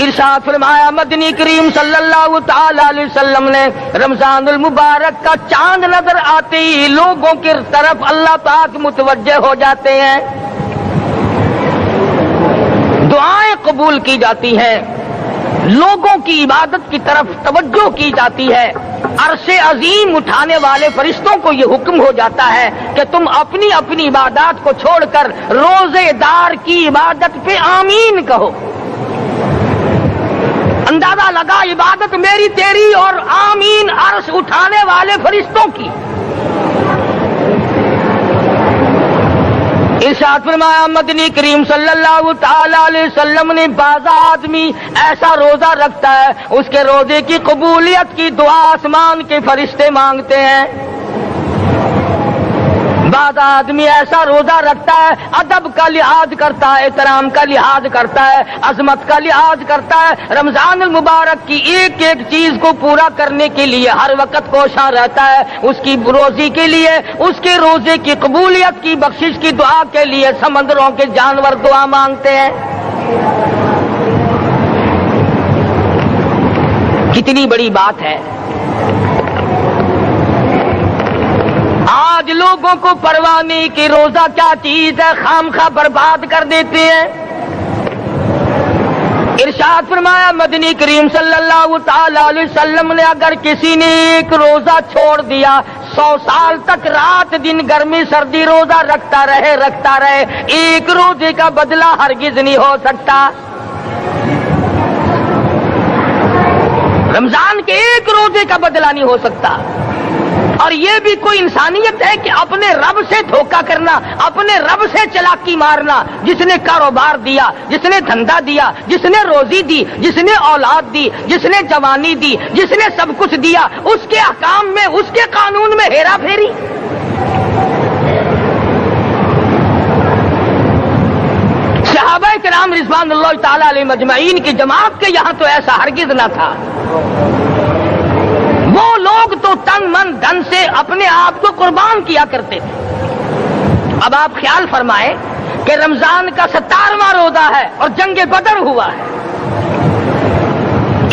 ارشاد فرمایا مدنی کریم صلی اللہ تعالی علیہ وسلم نے رمضان المبارک کا چاند نظر آتے ہی لوگوں کی طرف اللہ پاک متوجہ ہو جاتے ہیں، دعائیں قبول کی جاتی ہیں، لوگوں کی عبادت کی طرف توجہ کی جاتی ہے، عرش عظیم اٹھانے والے فرشتوں کو یہ حکم ہو جاتا ہے کہ تم اپنی اپنی عبادات کو چھوڑ کر روزے دار کی عبادت پہ آمین کہو۔ اندازہ لگا عبادت میری تیری اور آمین عرش اٹھانے والے فرشتوں کی۔ ارشاد فرمایا مدنی کریم صلی اللہ تعالی علیہ وسلم نے بعض آدمی ایسا روزہ رکھتا ہے اس کے روزے کی قبولیت کی دعا آسمان کے فرشتے مانگتے ہیں، بعض آدمی ایسا روزہ رکھتا ہے ادب کا لحاظ کرتا ہے، احترام کا لحاظ کرتا ہے، عظمت کا لحاظ کرتا ہے، رمضان المبارک کی ایک ایک چیز کو پورا کرنے کے لیے ہر وقت کوشاں رہتا ہے، اس کی روزی کے لیے، اس کے روزے کی قبولیت کی بخشش کی دعا کے لیے سمندروں کے جانور دعا مانگتے ہیں۔ کتنی بڑی بات ہے، آج لوگوں کو پرواہ نہیں کہ روزہ کیا چیز ہے، خام خواہ برباد کر دیتے ہیں۔ ارشاد فرمایا مدنی کریم صلی اللہ تعالی علیہ وسلم نے اگر کسی نے ایک روزہ چھوڑ دیا 100 سال تک رات دن گرمی سردی روزہ رکھتا رہے ایک روزے کا بدلہ ہرگز نہیں ہو سکتا۔ رمضان کے ایک روزے کا بدلہ نہیں ہو سکتا۔ اور یہ بھی کوئی انسانیت ہے کہ اپنے رب سے دھوکہ کرنا، اپنے رب سے چلاکی مارنا؟ جس نے کاروبار دیا، جس نے دھندا دیا، جس نے روزی دی، جس نے اولاد دی، جس نے جوانی دی، جس نے سب کچھ دیا، اس کے احکام میں، اس کے قانون میں ہیرا پھیری۔ صحابہ کرام رضوان اللہ تعالی علیہ مجمعین کی جماعت کے یہاں تو ایسا ہرگز نہ تھا۔ وہ لوگ تو تن من دھن سے اپنے آپ کو قربان کیا کرتے تھے۔ اب آپ خیال فرمائیں کہ رمضان کا 17واں روزہ ہے اور جنگ بدر ہوا ہے۔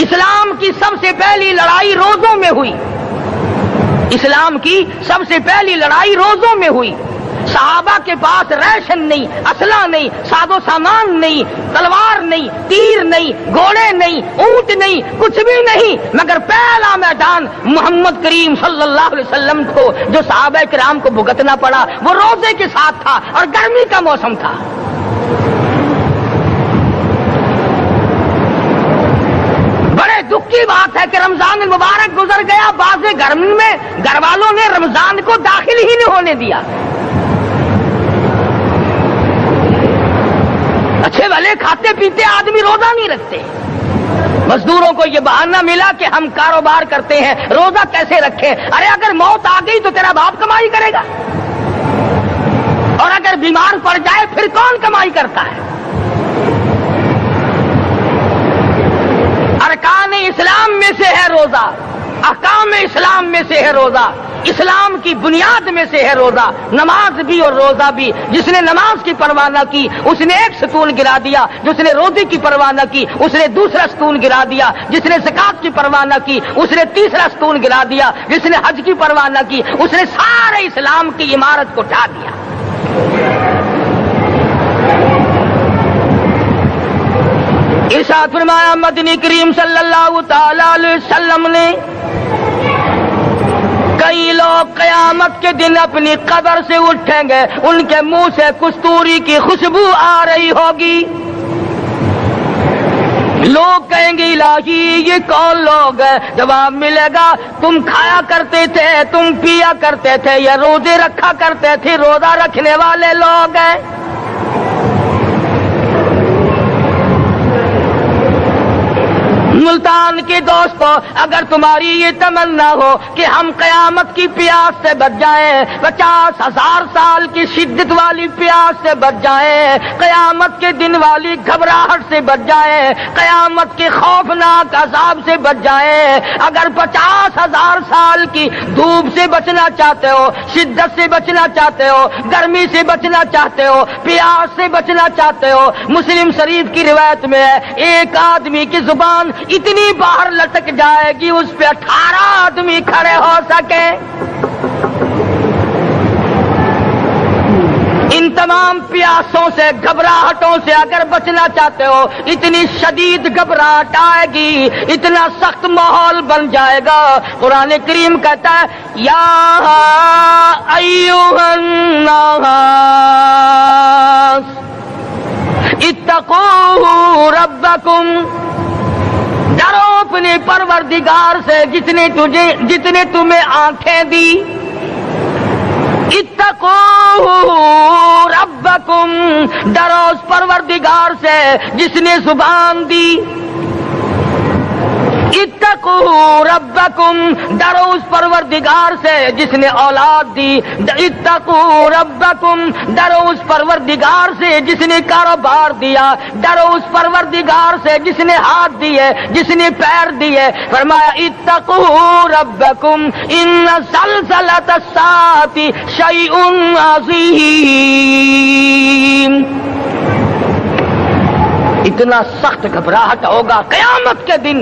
اسلام کی سب سے پہلی لڑائی روزوں میں ہوئی، اسلام کی سب سے پہلی لڑائی روزوں میں ہوئی۔ صحابہ کے پاس ریشن نہیں، اسلحہ نہیں، ساز و سامان نہیں، تلوار نہیں، تیر نہیں، گھوڑے نہیں، اونٹ نہیں، کچھ بھی نہیں، مگر پہلا میدان محمد کریم صلی اللہ علیہ وسلم کو جو صحابہ کرام کو بھگتنا پڑا وہ روزے کے ساتھ تھا اور گرمی کا موسم تھا۔ بڑے دکھ کی بات ہے کہ رمضان المبارک گزر گیا، بعض گھر میں گھر والوں نے رمضان کو داخل ہی نہیں ہونے دیا۔ اچھے بھلے کھاتے پیتے آدمی روزہ نہیں رکھتے، مزدوروں کو یہ بہانہ ملا کہ ہم کاروبار کرتے ہیں، روزہ کیسے رکھیں؟ ارے اگر موت آ گئی تو تیرا باپ کمائی کرے گا، اور اگر بیمار پڑ جائے پھر کون کمائی کرتا ہے؟ ارکان اسلام میں سے ہے روزہ، احکام اسلام میں سے ہے روزہ، اسلام کی بنیاد میں سے ہے روزہ، نماز بھی اور روزہ بھی۔ جس نے نماز کی پرواہ نہ کی اس نے ایک ستون گرا دیا، جس نے روزے کی پرواہ نہ کی اس نے دوسرا ستون گرا دیا، جس نے زکات کی پرواہ نہ کی اس نے تیسرا ستون گرا دیا، جس نے حج کی پرواہ نہ کی اس نے سارے اسلام کی عمارت کو ڈھا دیا۔ ارشاد فرمایا مدنی کریم صلی اللہ تعالی علیہ وسلم نے کئی لوگ قیامت کے دن اپنی قبر سے اٹھیں گے، ان کے منہ سے کستوری کی خوشبو آ رہی ہوگی۔ لوگ کہیں گے الہی یہ کون لوگ ہیں؟ جواب ملے گا تم کھایا کرتے تھے، تم پیا کرتے تھے، یا روزے رکھا کرتے تھے، روزہ رکھنے والے لوگ ہیں۔ سلطان کے دوستو، اگر تمہاری یہ تمنا ہو کہ ہم قیامت کی پیاس سے بچ جائیں، 50,000 سال کی شدت والی پیاس سے بچ جائیں، قیامت کے دن والی گھبراہٹ سے بچ جائیں، قیامت کے خوفناک عذاب سے بچ جائیں، اگر 50,000 سال کی دھوپ سے بچنا چاہتے ہو، شدت سے بچنا چاہتے ہو، گرمی سے بچنا چاہتے ہو، پیاس سے بچنا چاہتے ہو، مسلم شریف کی روایت میں ہے ایک آدمی کی زبان اتنی باہر لٹک جائے گی اس پہ 18 آدمی کھڑے ہو سکے۔ ان تمام پیاسوں سے، گھبراہٹوں سے اگر بچنا چاہتے ہو، اتنی شدید گھبراہٹ آئے گی، اتنا سخت ماحول بن جائے گا، قرآن کریم کہتا ہے یا ایھا الناس اتقوا ربکم، ڈرو اپنے پروردگار سے جتنے تمہیں آنکھیں دی، اتقوا ربکم، ڈرو اس پروردگار سے جس نے زبان دی، اتقوا ربکم، ڈرو اس پروردگار سے جس نے اولاد دی، اتقوا ربکم، ڈرو اس پروردگار سے جس نے کاروبار دیا، ڈرو اس پروردگار سے جس نے ہاتھ دیے، جس نے پیر دیے، فرمایا اتقوا ربکم ان زلزلۃ الساعۃ شیء عظیم، اتنا سخت گھبراہٹ ہوگا قیامت کے دن۔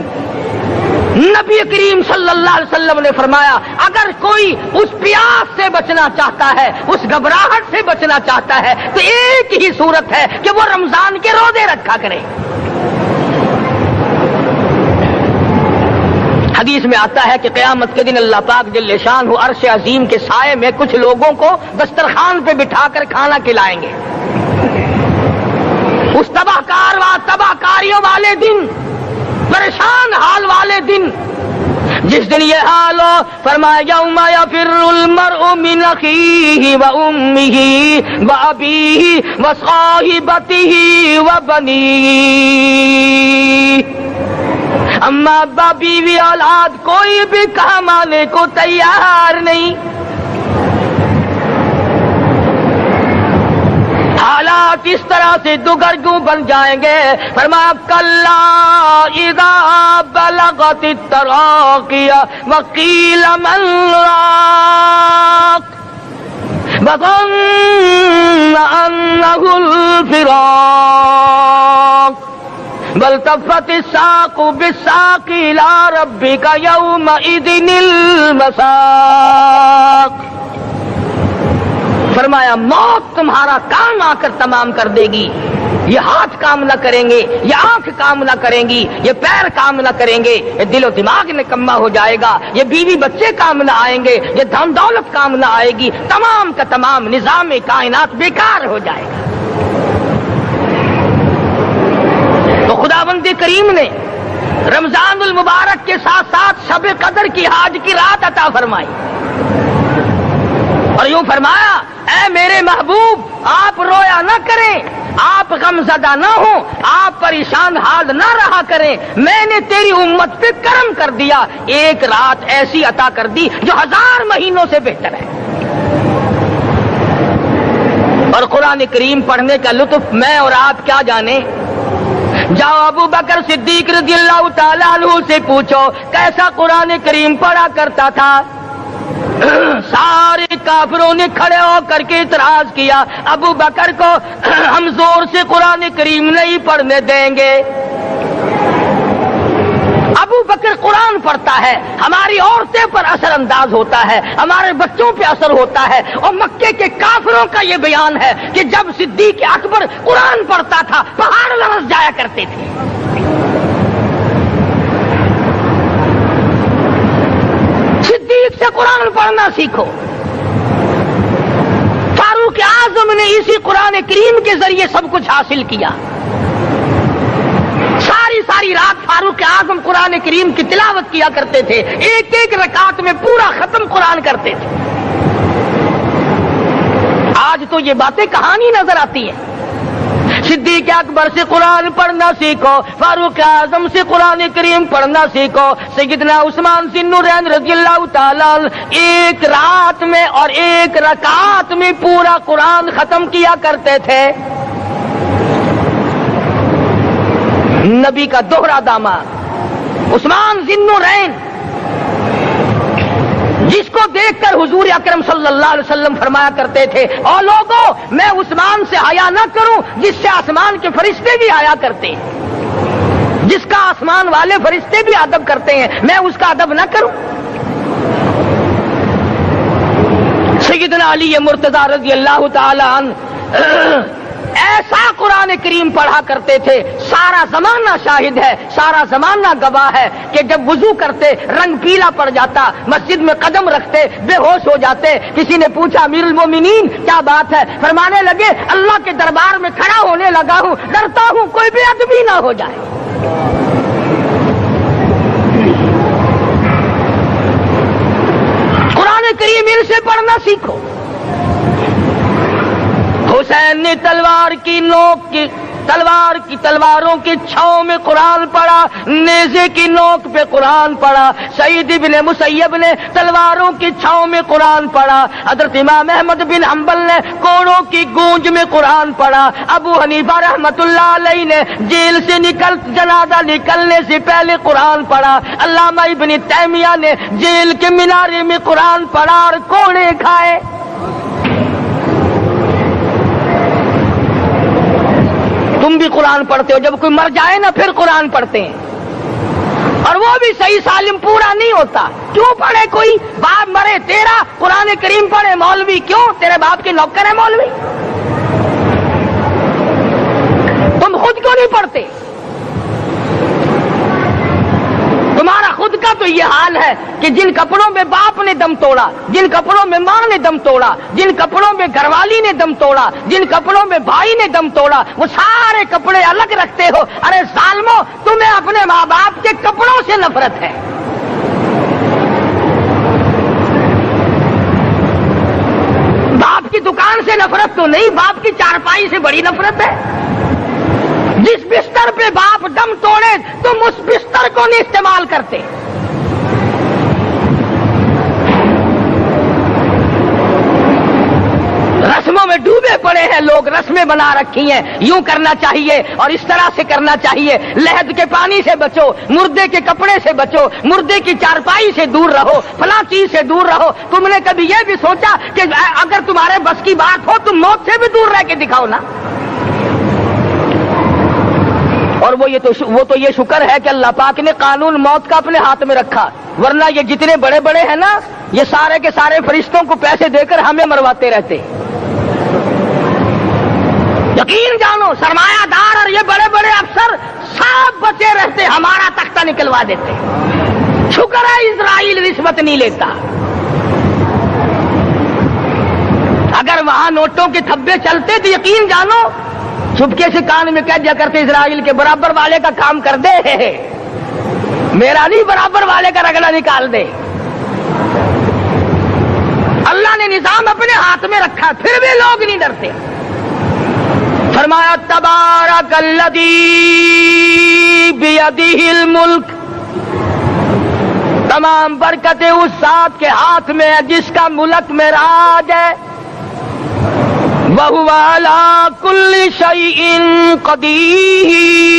نبی کریم صلی اللہ علیہ وسلم نے فرمایا اگر کوئی اس پیاس سے بچنا چاہتا ہے، اس گھبراہٹ سے بچنا چاہتا ہے تو ایک ہی صورت ہے کہ وہ رمضان کے روزے رکھا کرے۔ حدیث میں آتا ہے کہ قیامت کے دن اللہ پاک جل شانہ عرش عظیم کے سائے میں کچھ لوگوں کو دسترخوان پہ بٹھا کر کھانا کھلائیں گے۔ اس تباہ کاریوں والے دن، پریشان حال والے دن، جس دن یہ حال ہو، فرمایا یوم یفر المرء من اخیہ و امہ و ابیہ و صاحبتہ و بنیہ، اما ابا بیوی اولاد کوئی بھی کام آنے کو تیار نہیں۔ حالات اس طرح سے دگرگوں بن جائیں گے، فرمایا کلا اذا بلغت التراقی وقیل من راق وظن انہ الفراق والتفت الساق بالساق الى ربک یومئذ المساق، فرمایا موت تمہارا کام آ کر تمام کر دے گی، یہ ہاتھ کام نہ کریں گے، یہ آنکھ کام نہ کریں گی، یہ پیر کام نہ کریں گے، یہ دل و دماغ نکما ہو جائے گا، یہ بیوی بچے کام نہ آئیں گے، یہ دھن دولت کام نہ آئے گی، تمام کا تمام نظام کائنات بیکار ہو جائے گا۔ تو خداوند کریم نے رمضان المبارک کے ساتھ ساتھ شب قدر کی حاج کی رات عطا فرمائی اور یوں فرمایا اے میرے محبوب آپ رویا نہ کریں، آپ غم زدہ نہ ہوں، آپ پریشان حال نہ رہا کریں، میں نے تیری امت پہ کرم کر دیا، ایک رات ایسی عطا کر دی جو 1000 مہینوں سے بہتر ہے۔ اور قرآن کریم پڑھنے کا لطف میں اور آپ کیا جانے، جاؤ ابو بکر صدیق رضی اللہ تعالیٰ عنہ سے پوچھو کیسا قرآن کریم پڑھا کرتا تھا۔ سارے کافروں نے کھڑے ہو کر کے اعتراض کیا ابو بکر کو ہم زور سے قرآن کریم نہیں پڑھنے دیں گے۔ ابو بکر قرآن پڑھتا ہے، ہماری عورتیں پر اثر انداز ہوتا ہے، ہمارے بچوں پہ اثر ہوتا ہے، اور مکے کے کافروں کا یہ بیان ہے کہ جب صدیق اکبر قرآن پڑھتا تھا پہاڑ لرز جایا کرتے تھے۔ صدیق سے قرآن پڑھنا سیکھو۔ فاروق اعظم نے اسی قرآن کریم کے ذریعے سب کچھ حاصل کیا۔ ساری رات فاروق اعظم قرآن کریم کی تلاوت کیا کرتے تھے، ایک ایک رکعت میں پورا ختم قرآن کرتے تھے۔ آج تو یہ باتیں کہانی نظر آتی ہیں۔ صدیق اکبر سے قرآن پڑھنا سیکھو، فاروق اعظم سے قرآن کریم پڑھنا سیکھو، سیدنا عثمان ذی النورین رضی اللہ تعالیٰ ایک رات میں اور ایک رکعت میں پورا قرآن ختم کیا کرتے تھے۔ نبی کا دوہرا داماد عثمان ذی النورین، جس کو دیکھ کر حضور اکرم صلی اللہ علیہ وسلم فرمایا کرتے تھے، اور لوگوں میں عثمان سے حیا نہ کروں جس سے آسمان کے فرشتے بھی حیا کرتے ہیں، جس کا آسمان والے فرشتے بھی ادب کرتے ہیں، میں اس کا ادب نہ کروں۔ سیدنا علی مرتضی رضی اللہ تعالی عنہ ایسا قرآن کریم پڑھا کرتے تھے، سارا زمانہ شاہد ہے، سارا زمانہ گواہ ہے کہ جب وضو کرتے رنگ پیلا پڑ جاتا، مسجد میں قدم رکھتے بے ہوش ہو جاتے۔ کسی نے پوچھا امیر المومنین کیا بات ہے؟ فرمانے لگے اللہ کے دربار میں کھڑا ہونے لگا ہوں، ڈرتا ہوں کوئی بے ادبی نہ ہو جائے۔ قرآن کریم ان سے پڑھنا سیکھو۔ حسین نے تلوار کی تلواروں کی چھاؤں میں قرآن پڑھا، نیزے کی نوک پہ قرآن پڑھا۔ سعید بن مسیب نے تلواروں کی چھاؤں میں قرآن پڑھا۔ حضرت امام احمد بن حنبل نے کوڑوں کی گونج میں قرآن پڑھا۔ ابو حنیفہ رحمت اللہ علیہ نے جیل سے جنازہ نکلنے سے پہلے قرآن پڑھا۔ علامہ ابن تیمیہ نے جیل کے مینارے میں قرآن پڑھا اور کوڑے کھائے۔ تم بھی قرآن پڑھتے ہو، جب کوئی مر جائے نا پھر قرآن پڑھتے ہیں، اور وہ بھی صحیح سالم پورا نہیں ہوتا۔ کیوں پڑھے؟ کوئی باپ مرے تیرا قرآن کریم پڑھے مولوی، کیوں؟ تیرے باپ کے نوکر ہے مولوی؟ تم خود کیوں نہیں پڑھتے؟ تمہارا خود کا تو یہ حال ہے کہ جن کپڑوں میں باپ نے دم توڑا، جن کپڑوں میں ماں نے دم توڑا، جن کپڑوں میں گھر والی نے دم توڑا، جن کپڑوں میں بھائی نے دم توڑا، وہ سارے کپڑے الگ رکھتے ہو۔ ارے ظالمو، تمہیں اپنے ماں باپ کے کپڑوں سے نفرت ہے۔ باپ کی دکان سے نفرت تو نہیں، باپ کی چارپائی سے بڑی نفرت ہے۔ جس بستر پہ باپ دم توڑے تم اس بستر کو نہیں استعمال کرتے۔ رسموں میں ڈوبے پڑے ہیں لوگ، رسمیں بنا رکھی ہیں، یوں کرنا چاہیے اور اس طرح سے کرنا چاہیے۔ لہد کے پانی سے بچو، مردے کے کپڑے سے بچو، مردے کی چارپائی سے دور رہو، فلاں چیز سے دور رہو۔ تم نے کبھی یہ بھی سوچا کہ اگر تمہارے بس کی بات ہو تم موت سے بھی دور رہ کے دکھاؤ نا؟ اور وہ تو یہ شکر ہے کہ اللہ پاک نے قانون موت کا اپنے ہاتھ میں رکھا، ورنہ یہ جتنے بڑے بڑے ہیں نا، یہ سارے کے سارے فرشتوں کو پیسے دے کر ہمیں مرواتے رہتے۔ یقین جانو سرمایہ دار اور یہ بڑے بڑے افسر سب بچے رہتے، ہمارا تختہ نکلوا دیتے۔ شکر ہے اسرائیل رشوت نہیں لیتا۔ اگر وہاں نوٹوں کے تھبے چلتے تو یقین جانو چپکے سے کان میں کہہ دیا کرتے اسرائیل کے برابر والے کا کام کر دے، میرا نہیں برابر والے کا رگڑا نکال دے۔ اللہ نے نظام اپنے ہاتھ میں رکھا پھر بھی لوگ نہیں ڈرتے۔ فرمایا تبارک الذی بیدہ الملک، تمام برکتیں اس ذات کے ہاتھ میں ہے جس کا ملک میں راج ہے۔ وَهُوَ عَلَى كُلِّ شَيْءٍ قَدِيرٌ،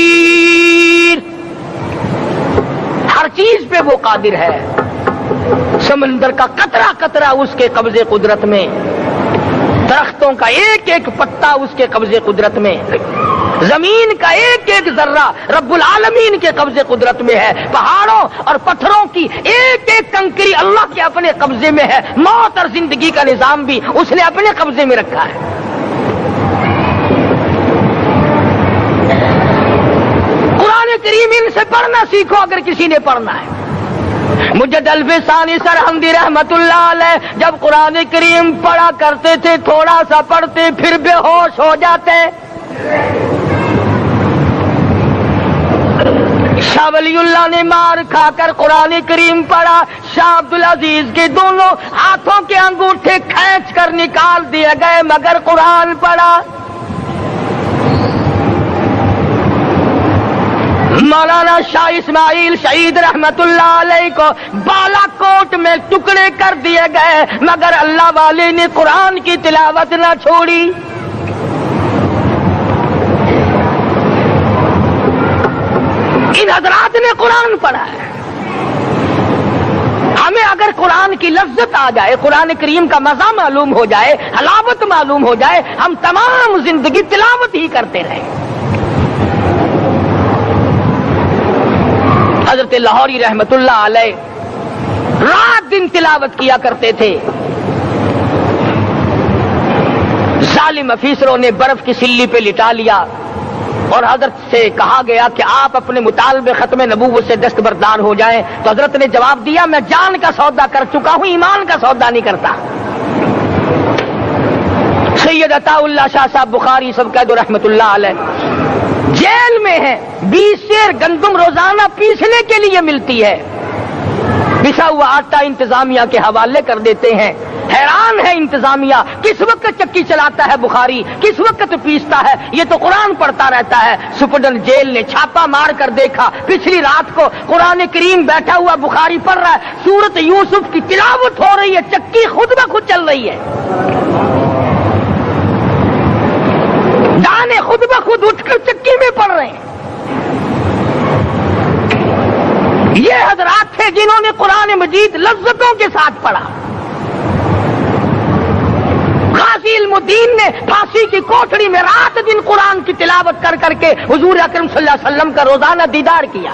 ہر چیز پہ وہ قادر ہے۔ سمندر کا قطرہ قطرہ اس کے قبضے قدرت میں، درختوں کا ایک ایک پتا اس کے قبضے قدرت میں، زمین کا ایک ایک ذرہ رب العالمین کے قبضے قدرت میں ہے، پہاڑوں اور پتھروں کی ایک ایک کنکری اللہ کے اپنے قبضے میں ہے، موت اور زندگی کا نظام بھی اس نے اپنے قبضے میں رکھا ہے۔ قرآن کریم ان سے پڑھنا سیکھو اگر کسی نے پڑھنا ہے۔ مجد الفسانی سرہندی رحمت اللہ علیہ جب قرآن کریم پڑھا کرتے تھے تھوڑا سا پڑھتے پھر بے ہوش ہو جاتے۔ شاہ ولی اللہ نے مار کھا کر قرآن کریم پڑھا، شاہ عبدالعزیز کے دونوں ہاتھوں کے انگوٹھے کھینچ کر نکال دیے گئے مگر قرآن پڑھا۔ مولانا شاہ اسماعیل شہید رحمت اللہ علیہ کو بالا کوٹ میں ٹکڑے کر دیے گئے، مگر اللہ والے نے قرآن کی تلاوت نہ چھوڑی۔ ان حضرات نے قرآن پڑھا ہے۔ ہمیں اگر قرآن کی لذت آ جائے، قرآن کریم کا مزہ معلوم ہو جائے، حلاوت معلوم ہو جائے، ہم تمام زندگی تلاوت ہی کرتے رہیں۔ حضرت لاہوری رحمت اللہ علیہ رات دن تلاوت کیا کرتے تھے۔ ظالم افیسروں نے برف کی سلی پہ لٹا لیا اور حضرت سے کہا گیا کہ آپ اپنے مطالبے ختم نبوت سے دستبردار ہو جائیں، تو حضرت نے جواب دیا میں جان کا سودا کر چکا ہوں، ایمان کا سودا نہیں کرتا۔ سید عطا اللہ شاہ صاحب بخاری سب قید رحمت اللہ علیہ جیل میں ہیں، 20 سیر گندم روزانہ پیسنے کے لیے ملتی ہے، پسا ہوا آٹا انتظامیہ کے حوالے کر دیتے ہیں۔ حیران ہے انتظامیہ، کس وقت چکی چلاتا ہے بخاری، کس وقت پیستا ہے، یہ تو قرآن پڑھتا رہتا ہے۔ سپرڈنٹ جیل نے چھاپا مار کر دیکھا، پچھلی رات کو قرآن کریم بیٹھا ہوا بخاری پڑھ رہا ہے، سورت یوسف کی تلاوت ہو رہی ہے، چکی خود بخود چل رہی ہے، دانے خود بخود اٹھ کر چکی میں پڑھ رہے ہیں۔ یہ حضرات تھے جنہوں نے قرآن مجید لذتوں کے ساتھ پڑھا۔ غازی علم الدین نے پھانسی کی کوٹڑی میں رات دن قرآن کی تلاوت کر کر کے حضور اکرم صلی اللہ علیہ وسلم کا روزانہ دیدار کیا۔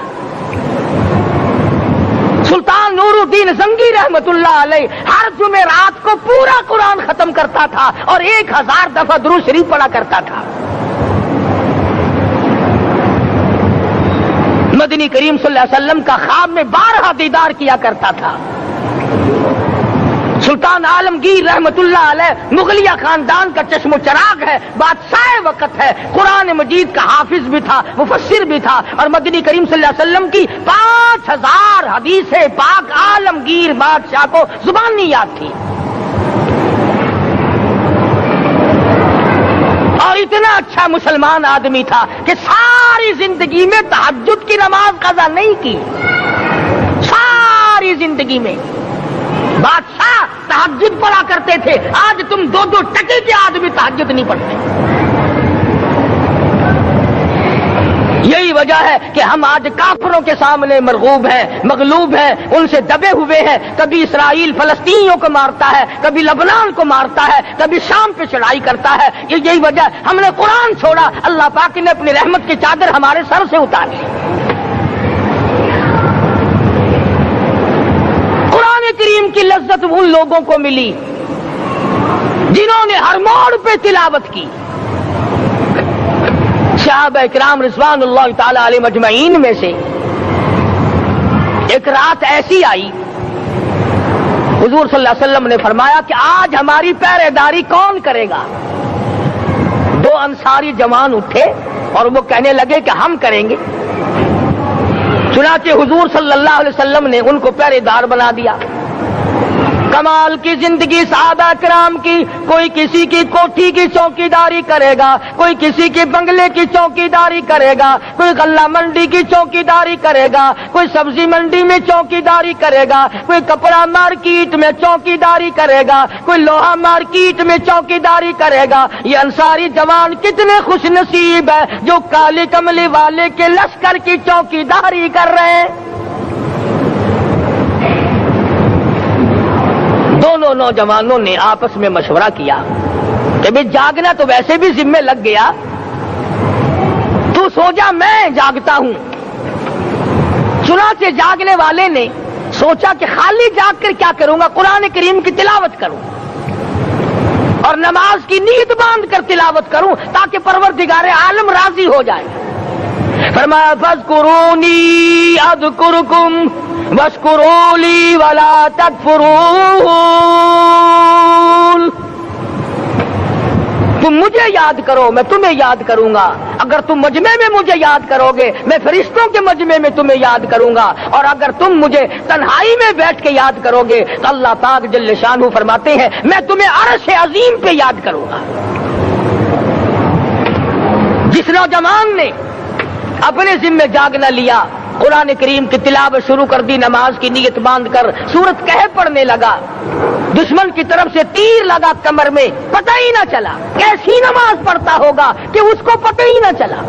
سلطان نور الدین زنگی رحمت اللہ علیہ ہر جمعرات کو پورا قرآن ختم کرتا تھا اور 1000 دفعہ درود شریف پڑھا کرتا تھا۔ مدنی کریم صلی اللہ علیہ وسلم کا خواب میں 12 دیدار کیا کرتا تھا۔ سلطان عالمگیر رحمت اللہ علیہ مغلیہ خاندان کا چشم و چراغ ہے، بادشاہ وقت ہے، قرآن مجید کا حافظ بھی تھا، مفسر بھی تھا، اور مدنی کریم صلی اللہ علیہ وسلم کی 5000 حدیث پاک عالمگیر بادشاہ کو زبانی یاد تھی۔ اور اتنا اچھا مسلمان آدمی تھا کہ ساری زندگی میں تہجد کی نماز قضا نہیں کی، ساری زندگی میں۔ بادشاہ تہجد پڑھا کرتے تھے، آج تم 2 ٹکے کے آدمی تہجد نہیں پڑھتے۔ یہی وجہ ہے کہ ہم آج کافروں کے سامنے مرغوب ہیں، مغلوب ہیں، ان سے دبے ہوئے ہیں۔ کبھی اسرائیل فلسطینیوں کو مارتا ہے، کبھی لبنان کو مارتا ہے، کبھی شام پہ چڑھائی کرتا ہے۔ یہی وجہ ہے ہم نے قرآن چھوڑا، اللہ پاک نے اپنی رحمت کی چادر ہمارے سر سے اتاری۔ قرآن کریم کی لذت ان لوگوں کو ملی جنہوں نے ہر موڑ پہ تلاوت کی۔ صحابہ اکرام رضوان اللہ تعالی علیہ مجمعین میں سے ایک رات ایسی آئی، حضور صلی اللہ علیہ وسلم نے فرمایا کہ آج ہماری پہرے داری کون کرے گا؟ 2 انصاری جوان اٹھے اور وہ کہنے لگے کہ ہم کریں گے۔ چنانچہ حضور صلی اللہ علیہ وسلم نے ان کو پہرے دار بنا دیا۔ کمال کی زندگی صحابہ کرام کی، کوئی کسی کی کوٹھی کی چوکیداری کرے گا، کوئی کسی کے بنگلے کی چوکیداری کرے گا، کوئی غلہ منڈی کی چوکیداری کرے گا، کوئی سبزی منڈی میں چوکیداری کرے گا، کوئی کپڑا مارکیٹ میں چوکیداری کرے گا، کوئی لوہا مارکیٹ میں چوکیداری کرے گا۔ یہ انصاری جوان کتنے خوش نصیب ہے جو کالی کملی والے کے لشکر کی چوکیداری کر رہے ہیں۔ دونوں نوجوانوں نے آپس میں مشورہ کیا کہ بھئی جاگنا تو ویسے بھی ذمہ لگ گیا، تو سو جا میں جاگتا ہوں۔ چنانچہ جاگنے والے نے سوچا کہ خالی جاگ کر کیا کروں گا، قرآن کریم کی تلاوت کروں اور نماز کی نیت باندھ کر تلاوت کروں تاکہ پروردگار عالم راضی ہو جائے۔ فرمایا فاذکرونی اذکرکم واشکروا لی ولا تکفرون، تم مجھے یاد کرو میں تمہیں یاد کروں گا، اگر تم مجمع میں مجھے یاد کرو گے میں فرشتوں کے مجمع میں تمہیں یاد کروں گا، اور اگر تم مجھے تنہائی میں بیٹھ کے یاد کرو گے تو اللہ پاک جل شانہ فرماتے ہیں میں تمہیں عرش عظیم پہ یاد کروں گا۔ جس نوجوان نے اپنے ذمہ جاگ نہ لیا، قرآن کریم کی تلاوت شروع کر دی، نماز کی نیت باندھ کر سورت کہف پڑھنے لگا، دشمن کی طرف سے تیر لگا کمر میں، پتہ ہی نہ چلا کیسی نماز پڑھتا ہوگا کہ اس کو پتہ ہی نہ چلا،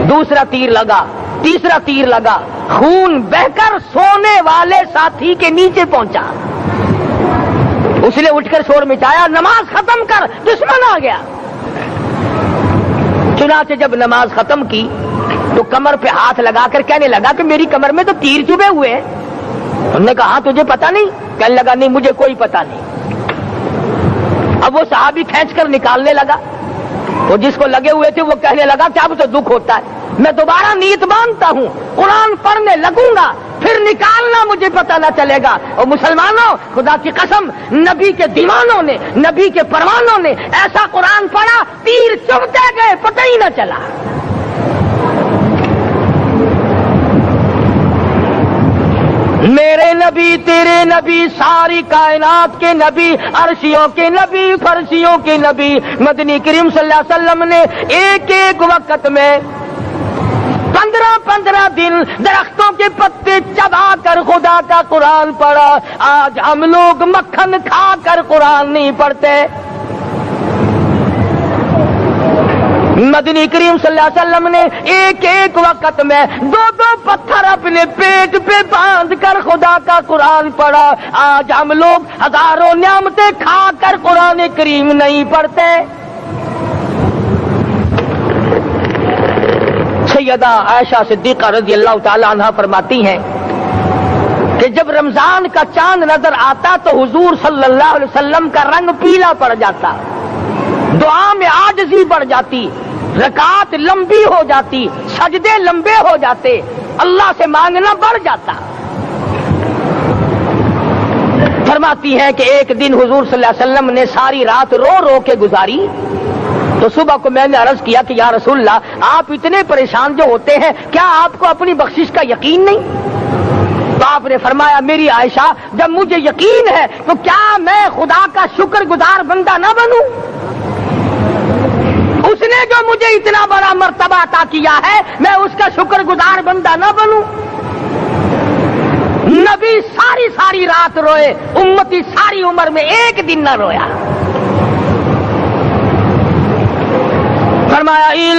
دوسرا تیر لگا، تیسرا تیر لگا، خون بہ کر سونے والے ساتھی کے نیچے پہنچا، اس نے اٹھ کر شور مچایا، نماز ختم کر دشمن آ گیا۔ چنانچہ جب نماز ختم کی تو کمر پہ ہاتھ لگا کر کہنے لگا کہ میری کمر میں تو تیر چبھے ہوئے ہیں۔ انہوں نے کہا تجھے پتا نہیں؟ کہنے لگا نہیں مجھے کوئی پتا نہیں۔ اب وہ صحابی کھینچ کر نکالنے لگا، وہ جس کو لگے ہوئے تھے وہ کہنے لگا کہ اب تو دکھ ہوتا ہے، میں دوبارہ نیت باندھتا ہوں، قرآن پڑھنے لگوں گا، پھر نکالنا مجھے پتہ نہ چلے گا۔ اور مسلمانوں، خدا کی قسم، نبی کے دیوانوں نے، نبی کے پروانوں نے ایسا قرآن پڑھا، تیر چبھتے گئے، پتہ ہی نہ چلا۔ میرے نبی، تیرے نبی، ساری کائنات کے نبی، عرشیوں کے نبی، فرشیوں کے نبی، مدنی کریم صلی اللہ علیہ وسلم نے ایک ایک وقت میں 15 دن درختوں کے پتے چبا کر خدا کا قرآن پڑھا۔ آج ہم لوگ مکھن کھا کر قرآن نہیں پڑھتے۔ مدنی کریم صلی اللہ علیہ وسلم نے ایک ایک وقت میں 2 پتھر اپنے پیٹ پہ باندھ کر خدا کا قرآن پڑھا۔ آج ہم لوگ ہزاروں نعمتیں کھا کر قرآن کریم نہیں پڑھتے۔ سیدہ عائشہ صدیقہ رضی اللہ تعالی عنہا فرماتی ہیں کہ جب رمضان کا چاند نظر آتا تو حضور صلی اللہ علیہ وسلم کا رنگ پیلا پڑ جاتا، دعا میں عاجزی بڑھ جاتی، رکعات لمبی ہو جاتی، سجدے لمبے ہو جاتے، اللہ سے مانگنا بڑھ جاتا۔ فرماتی ہے کہ ایک دن حضور صلی اللہ علیہ وسلم نے ساری رات رو رو کے گزاری، تو صبح کو میں نے عرض کیا کہ یا رسول اللہ، آپ اتنے پریشان جو ہوتے ہیں، کیا آپ کو اپنی بخشش کا یقین نہیں؟ تو آپ نے فرمایا میری عائشہ، جب مجھے یقین ہے تو کیا میں خدا کا شکر گزار بندہ نہ بنوں؟ اس نے جو مجھے اتنا بڑا مرتبہ عطا کیا ہے، میں اس کا شکر گزار بندہ نہ بنوں؟ نبی ساری رات روئے، امتی ساری عمر میں ایک دن نہ رویا۔ فرمایا ان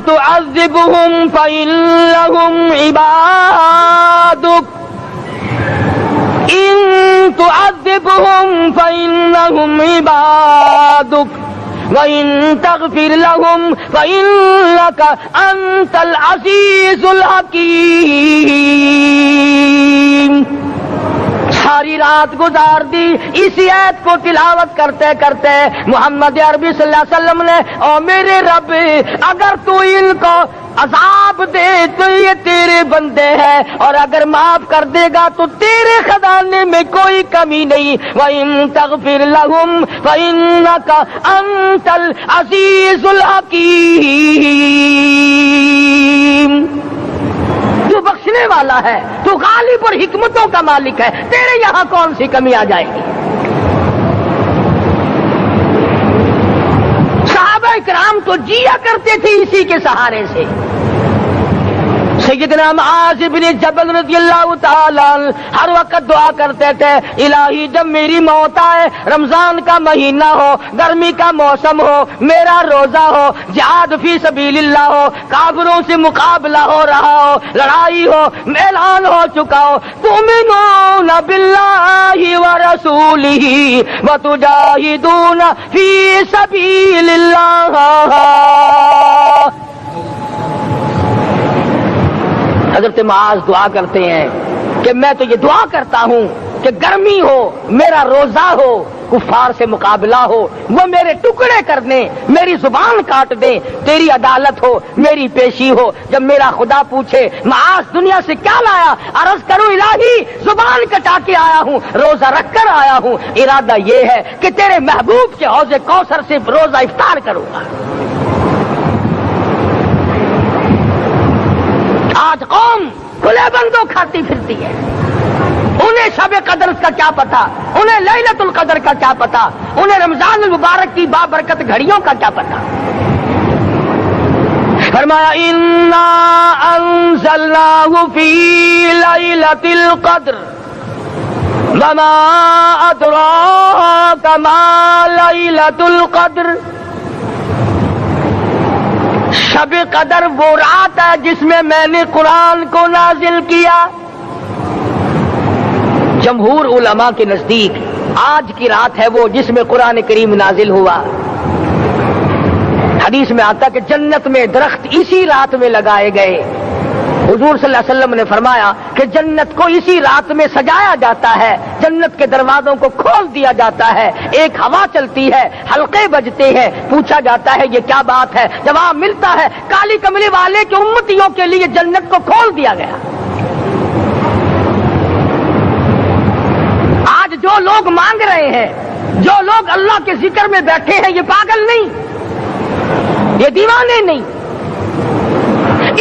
تعذبهم فإنهم عبادك، ان تعذبهم فإنهم عبادك وَإِن تَغْفِرْ لَهُمْ فَإِنَّكَ أَنْتَ الْعَزِيزُ الْحَكِيمُ۔ ساری رات گزار دی اسی آیت کو تلاوت کرتے کرتے محمد عربی صلی اللہ علیہ وسلم نے، او میرے رب، اگر تو ان کو عذاب دے تو یہ تیرے بندے ہیں، اور اگر معاف کر دے گا تو تیرے خزانے میں کوئی کمی نہیں۔ وَإِن تَغْفِرْ لَهُمْ فَإِنَّكَ أَنْتَ الْعَزِيزُ الْحَكِيمُ۔ تو بخشنے والا ہے، تو غالب اور حکمتوں کا مالک ہے، تیرے یہاں کون سی کمی آ جائے گی؟ صحابہ کرام تو جیا کرتے تھے اسی کے سہارے سے۔ سیدنا معاذ بن جبل رضی اللہ تعالی عنہ ہر وقت دعا کرتے تھے، الہی جب میری موت آئے، رمضان کا مہینہ ہو، گرمی کا موسم ہو، میرا روزہ ہو، جہاد فی سبیل اللہ ہو، کافروں سے مقابلہ ہو رہا ہو، لڑائی ہو، اعلان ہو چکا ہو، تؤمنون باللہ ورسولہ وتجاہدون فی سبیل اللہ۔ حضرت معاذ دعا کرتے ہیں کہ میں تو یہ دعا کرتا ہوں کہ گرمی ہو، میرا روزہ ہو، کفار سے مقابلہ ہو، وہ میرے ٹکڑے کر دیں، میری زبان کاٹ دیں، تیری عدالت ہو، میری پیشی ہو۔ جب میرا خدا پوچھے معاذ دنیا سے کیا لایا، عرض کروں الہی زبان کٹا کے آیا ہوں، روزہ رکھ کر آیا ہوں، ارادہ یہ ہے کہ تیرے محبوب کے حوض کوثر سے روزہ افطار کروں گا۔ آج قوم کھلے بندوں کھاتی پھرتی ہے، انہیں شب قدر کا کیا پتا، انہیں لیلۃ القدر کا کیا پتا، انہیں رمضان المبارک کی بابرکت گھڑیوں کا کیا پتا۔ فرمایا انا انزلناہ فی لیلۃ القدر وما ادراک ما لیلۃ القدر. شب قدر وہ رات ہے جس میں نے قرآن کو نازل کیا. جمہور علماء کے نزدیک آج کی رات ہے وہ جس میں قرآن کریم نازل ہوا. حدیث میں آتا کہ جنت میں درخت اسی رات میں لگائے گئے. حضور صلی اللہ علیہ وسلم نے فرمایا کہ جنت کو اسی رات میں سجایا جاتا ہے, جنت کے دروازوں کو کھول دیا جاتا ہے, ایک ہوا چلتی ہے, حلقے بجتے ہیں, پوچھا جاتا ہے یہ کیا بات ہے, جواب ملتا ہے کالی کملی والے کے امتیوں کے لیے جنت کو کھول دیا گیا. آج جو لوگ مانگ رہے ہیں, جو لوگ اللہ کے ذکر میں بیٹھے ہیں, یہ پاگل نہیں, یہ دیوانے نہیں.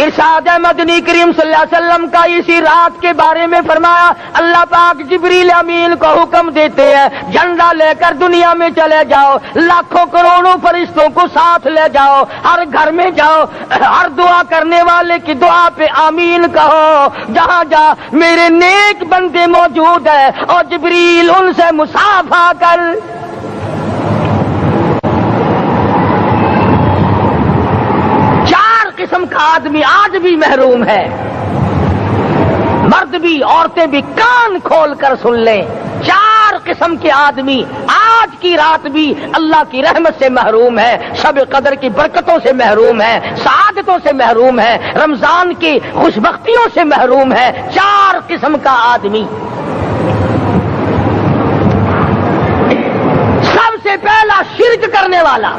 ارشاد مدنی کریم صلی اللہ علیہ وسلم کا اسی رات کے بارے میں فرمایا, اللہ پاک جبریل امین کو حکم دیتے ہیں جھنڈا لے کر دنیا میں چلے جاؤ, لاکھوں کروڑوں فرشتوں کو ساتھ لے جاؤ, ہر گھر میں جاؤ, ہر دعا کرنے والے کی دعا پہ آمین کہو, جہاں جا میرے نیک بندے موجود ہیں اور جبریل ان سے مصافحہ کر. قسم کا آدمی آج بھی محروم ہے, مرد بھی عورتیں بھی کان کھول کر سن لیں. 4 قسم کے آدمی آج کی رات بھی اللہ کی رحمت سے محروم ہے, شب قدر کی برکتوں سے محروم ہے, سعادتوں سے محروم ہے, رمضان کی خوشبختیوں سے محروم ہے. 4 قسم کا آدمی. سب سے پہلا شرک کرنے والا,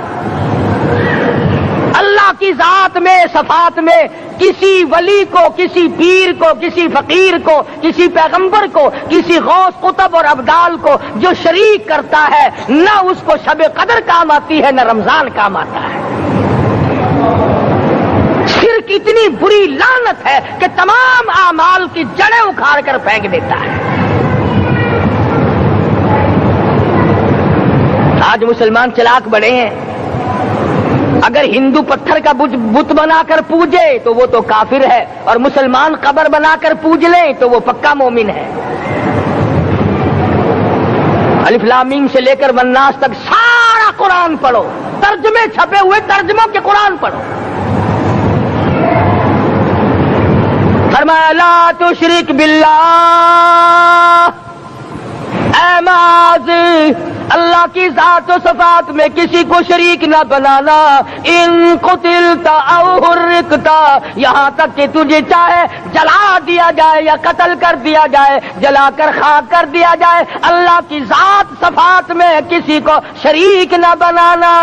اللہ کی ذات میں صفات میں کسی ولی کو, کسی پیر کو, کسی فقیر کو, کسی پیغمبر کو, کسی غوث قطب اور ابدال کو جو شریک کرتا ہے, نہ اس کو شب قدر کام آتی ہے, نہ رمضان کام آتا ہے. شرک اتنی بری لعنت ہے کہ تمام اعمال کی جڑیں اکھاڑ کر پھینک دیتا ہے. آج مسلمان چلاک بڑے ہیں, اگر ہندو پتھر کا بت بنا کر پوجے تو وہ تو کافر ہے, اور مسلمان قبر بنا کر پوج لیں تو وہ پکا مومن ہے. الف لام میم سے لے کر والناس تک سارا قرآن پڑھو, ترجمے چھپے ہوئے ترجموں کے قرآن پڑھو. فرمایا لا تشرک باللہ, اے معاذ اللہ کی ذات و صفات میں کسی کو شریک نہ بنانا. ان قتلت او حرقتا, یہاں تک کہ تجھے چاہے جلا دیا جائے یا قتل کر دیا جائے, جلا کر خاک کر دیا جائے, اللہ کی ذات صفات میں کسی کو شریک نہ بنانا.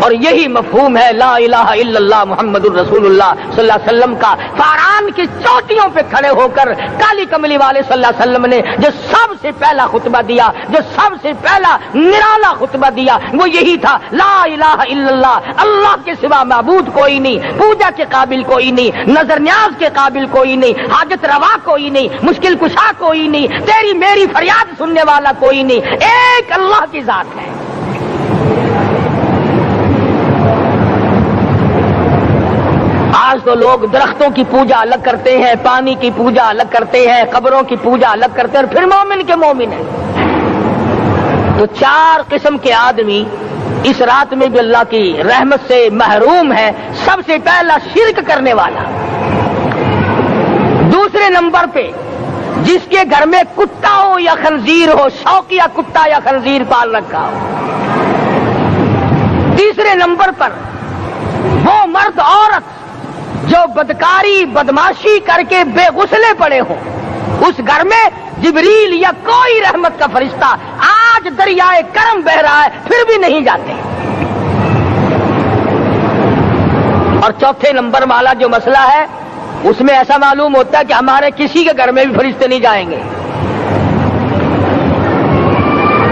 اور یہی مفہوم ہے لا الہ الا اللہ محمد الرسول اللہ صلی اللہ علیہ وسلم کا. فاران کی چوٹیوں پہ کھڑے ہو کر کالی کملی والے صلی اللہ علیہ وسلم نے جو سب سے پہلا خطبہ دیا, جو سب سے پہلا نرالا خطبہ دیا, وہ یہی تھا لا الہ الا اللہ, اللہ کے سوا معبود کوئی نہیں, پوجا کے قابل کوئی نہیں, نظر نیاز کے قابل کوئی نہیں, حاجت روا کوئی نہیں, مشکل کشا کوئی نہیں, تیری میری فریاد سننے والا کوئی نہیں, ایک اللہ کی ذات ہے. آج تو لوگ درختوں کی پوجا الگ کرتے ہیں, پانی کی پوجا الگ کرتے ہیں, قبروں کی پوجا الگ کرتے ہیں, اور پھر مومن کے مومن ہیں. تو 4 قسم کے آدمی اس رات میں بھی اللہ کی رحمت سے محروم ہے. سب سے پہلا شرک کرنے والا. دوسرے نمبر پہ جس کے گھر میں کتا ہو یا خنزیر ہو, شوقیہ کتا یا خنزیر پال رکھا ہو. تیسرے نمبر پر وہ مرد عورت جو بدکاری بدماشی کر کے بے غسلے پڑے ہوں, اس گھر میں جبریل یا کوئی رحمت کا فرشتہ آج دریائے کرم بہ رہا ہے پھر بھی نہیں جاتے. اور چوتھے نمبر والا جو مسئلہ ہے اس میں ایسا معلوم ہوتا ہے کہ ہمارے کسی کے گھر میں بھی فرشتے نہیں جائیں گے.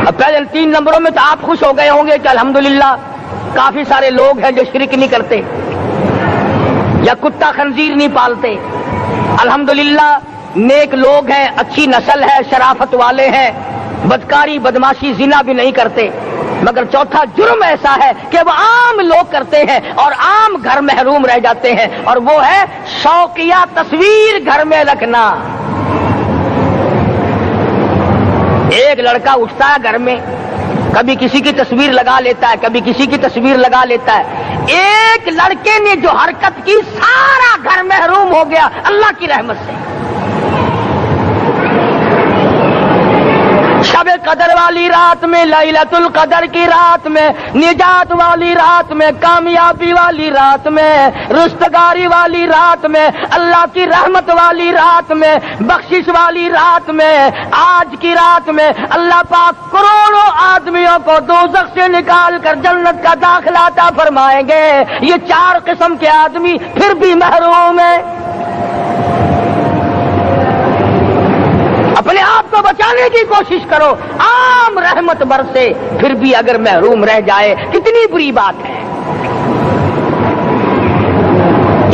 اب پہلے 3 نمبروں میں تو آپ خوش ہو گئے ہوں گے کہ الحمدللہ کافی سارے لوگ ہیں جو شرک نہیں کرتے یا کتا خنزیر نہیں پالتے, الحمدللہ نیک لوگ ہیں, اچھی نسل ہے, شرافت والے ہیں, بدکاری بدماشی زنا بھی نہیں کرتے. مگر چوتھا جرم ایسا ہے کہ وہ عام لوگ کرتے ہیں اور عام گھر محروم رہ جاتے ہیں، اور وہ ہے شوقیہ تصویر گھر میں رکھنا۔ ایک لڑکا اٹھتا ہے گھر میں، کبھی کسی کی تصویر لگا لیتا ہے، کبھی کسی کی تصویر لگا لیتا ہے۔ ایک لڑکے نے جو حرکت کی سارا گھر محروم ہو گیا اللہ کی رحمت سے۔ شب قدر والی رات میں، لیلۃ القدر کی رات میں، نجات والی رات میں، کامیابی والی رات میں، رستگاری والی رات میں، اللہ کی رحمت والی رات میں، بخشش والی رات میں، آج کی رات میں اللہ پاک کروڑوں آدمیوں کو دوزخ سے نکال کر جنت کا داخلہ عطا فرمائیں گے۔ یہ 4 قسم کے آدمی پھر بھی محروم ہیں۔ اپنے آپ کو بچانے کی کوشش کرو، عام رحمت برسے پھر بھی اگر محروم رہ جائے کتنی بری بات ہے۔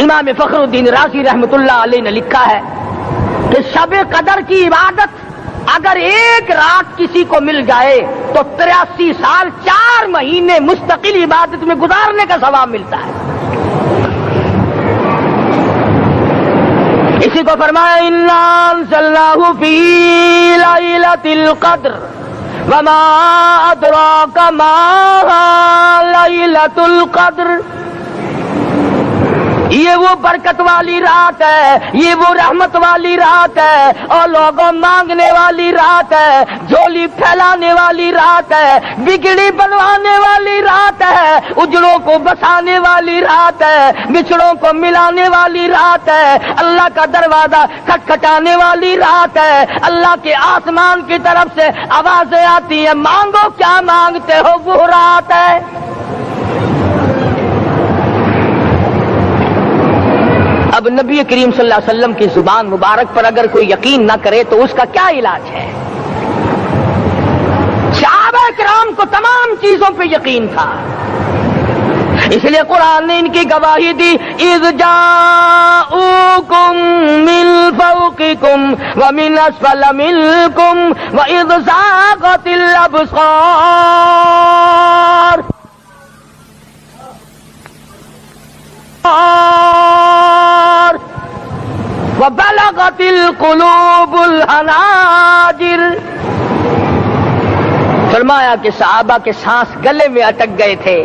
امام فخر الدین رازی رحمت اللہ علیہ نے لکھا ہے کہ شب قدر کی عبادت اگر ایک رات کسی کو مل جائے تو 83 سال 4 مہینے مستقل عبادت میں گزارنے کا ثواب ملتا ہے۔ اسی کو فرمایا اِنَّا أَنزَلْنَاهُ فِي لَيْلَةِ الْقَدْرِ وَمَا أَدْرَاكَ مَا لَيْلَةُ الْقَدْرِ۔ یہ وہ برکت والی رات ہے، یہ وہ رحمت والی رات ہے، اور لوگوں مانگنے والی رات ہے، جھولی پھیلانے والی رات ہے، بگڑی بنوانے والی رات ہے، اجڑوں کو بسانے والی رات ہے، بچھڑوں کو ملانے والی رات ہے، اللہ کا دروازہ کھٹکھٹانے والی رات ہے، اللہ کے آسمان کی طرف سے آوازیں آتی ہیں مانگو کیا مانگتے ہو، وہ رات ہے۔ اب نبی کریم صلی اللہ علیہ وسلم کی زبان مبارک پر اگر کوئی یقین نہ کرے تو اس کا کیا علاج ہے؟ صحابہ کرام کو تمام چیزوں پہ یقین تھا، اس لیے قرآن نے ان کی گواہی دی اذ جاءوکم من فوقکم ومن اسفل منکم واذ زاغت الابصار وبلغت القلوب الحناجر۔ فرمایا کہ صحابہ کے سانس گلے میں اٹک گئے تھے،